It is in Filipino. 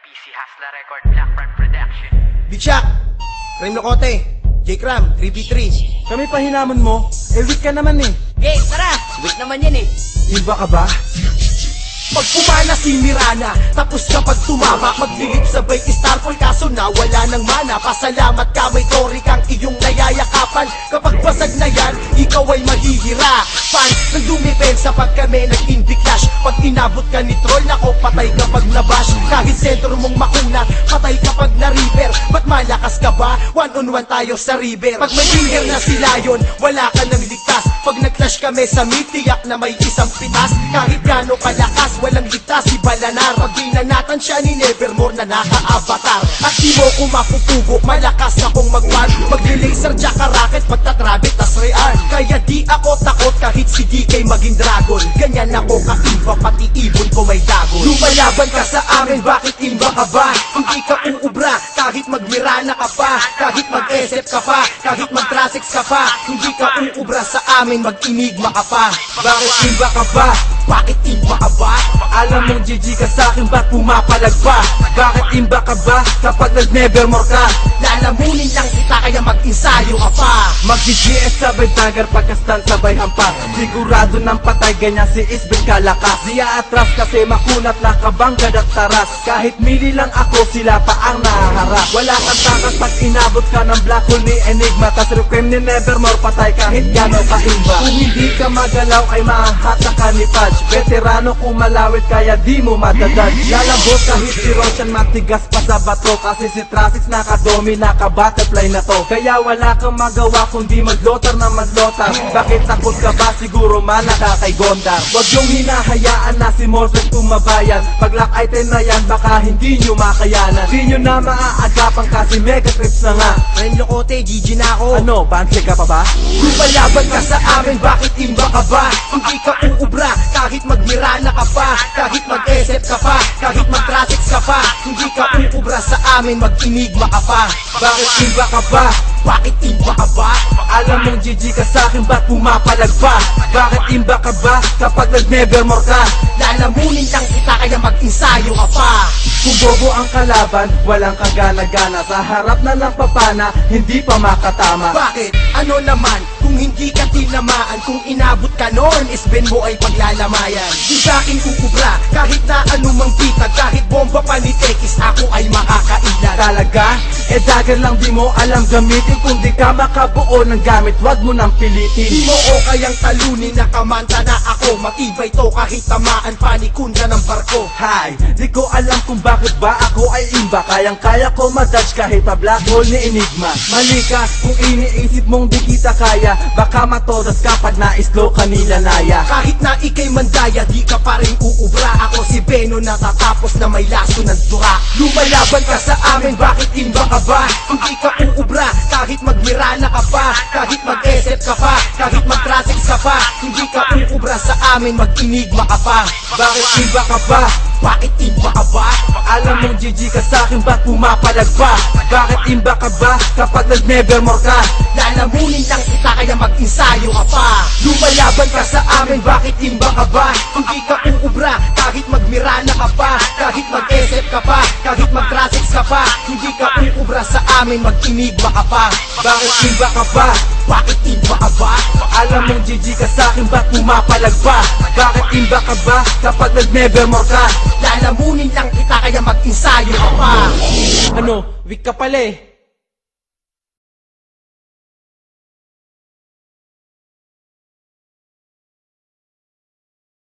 PC Hasla Record, Blackfront Production. Big Shaq, Rem Locote, J-Cram, 3v3. Kami pa hinamon mo, weak ka naman eh. Game, tara! Weak naman yan eh. Iba ka ba? Pag pumana si Mirana, tapos kapag tumama maglilip sabay Starfall kaso na wala ng mana. Pasalamat ka may tori kang iyong nayayakapan. Kapag basag na yan, ikaw ay mahihirapan. Nang dumipensa pag kami nag-indie clash. Pag inabot ka ni troll, nako patay kapag nabash. Kahit sentro mong makuna, patay kapag na-river. Ba't malakas ka ba? One-on-one tayo sa river. Pag may finger na si Lion, wala ka nang ligtas. Pag nag-clash kami sa mid, tiyak na may isang pitas. Kahit gano'ng kalakas, walang ligtas si Balanar. Pag binanatan siya ni Nevermore na naka-avatar. At di mo ko mapupugo, malakas akong mag-war. Mag-laser jacka rocket, pagtatrabit tas rearm. Kaya di ako takot kahit si DK maging dragon. Ganyan ako kaiba, pati ibon ko may dagon. Lumalaban ka sa amin, bakit imba ka ba? Hindi ka uubra, kahit magmirana ka pa. Kahit mag-SF ka pa, kahit mag-trasix ka pa. Hindi ka uubra sa amin, mag-inigma ka pa. Bakit iba ka ba? Bakit imba ka ba? Alam mong GG ka sa'kin, ba't pumapalag pa? Bakit imba ka ba? Kapag nag-nevermore ka, Lalamunin lang kita kaya mag-ensayo ka pa. mag-GGS sabay dagger, pagkastan sabay hampas. Sigurado ng patay, ganyan si Isbel kalakas. Di aatras kasi makunat na kabanggad at taras. Kahit mili lang ako, sila pa ang nahaharap. Wala kang takas pag inabot ka ng black hole ni Enigma. Tas requiem ni Nevermore, patay kahit gano'n ka-imba. Kung hindi ka magalaw ay mahahatak ka ni Fudge. Veterano kung malawit kaya di mo madadad. Lalabot kahit si Roshan matigas pa sa bato. Kasi si Trasix nakadomi, naka-butterfly na to. Kaya wala kang magawa kundi maglotar na maglotar. Bakit takot ka ba? Siguro manaka kay Gondar. Huwag yung hinahayaan na si Morpheus tumabayan. Pag lock item na yan baka hindi nyo makayanan. Di nyo na maaagapan kasi mega trips na nga. Rem Locote, GG na ako. Ano, banse ka pa ba? Lumalaban ka sa amin, bakit imba ka ba? Hindi ka uubra, kahit magmirana ka pa. Kahit mag-SF ka pa, kahit mag-trasix ka pa. Hindi ka uubra sa amin, mag-inigma ka pa. Bakit iba ka ba? Bakit imba ka ba? Alam mong GG ka sa'kin, ba't pumapalag pa? Bakit imba ka ba? Kapag nag-nevermore ka, Lalamunin lang kita kaya mag-ensayo ka pa. kung bobo ang kalaban, walang kagana-gana. Sa harap na ng papana, hindi pa makatama. Bakit? Ano naman? Kung hindi ka tinamaan, kung inabot ka noon, isben mo ay paglalamayan. Di sa'kin uubra, kahit na anumang bitag. Kahit bomba pa ni Tekis, ako ay makakailan. Talaga? Dagger lang di mo alam gamitin. Kung di ka makabuo ng gamit, wag mo nang pilitin. Di mo o kayang talunin, nakamanta na ako. Matibay to kahit tamaan pa ni Kunda ng barko. Hi, di ko alam kung bakit ba ako ay imba. Kayang-kaya ko madodge kahit pa black hole ni Enigma. Mali ka kung iniisip mong di kita kaya. Baka matodas ka pag na-slow kanila naya. Kahit na ikay mandaya, di ka pa rin uubra. Ako si Beno natatapos na may laso ng dura. Lumalaban ka sa amin, bakit imba ka ba? Hindi ka uubra, kahit magmirana ka pa. Kahit mag-SF ka pa, kahit mag-trasix ka pa. Hindi ka uubra sa amin, mag-inigma ka pa. Bakit iba ka ba? Bakit imba ka ba? Alam mong GG ka sa'kin, ba't pumapalag pa? Bakit imba ka ba? Kapag nag-nevermore ka, Lalamunin lang kita kaya mag-ensayo ka pa. Lumalaban ka sa amin, bakit imba ka ba? Hindi ka uubra, kahit magmirana ka pa. Kahit mag-SF ka pa, kahit mag-trasix ka pa. Hindi ka uubra sa amin, mag-inigma ka pa. bakit iba ka ba? Bakit imba ka ba? Alam mong GG ka sa'kin, ba't pumapalag pa? Bakit imba ka ba? Kapag nag-nevermore ka, Lalamunin lang kita kaya mag-ensayo ka pa. ano, weak ka pala eh.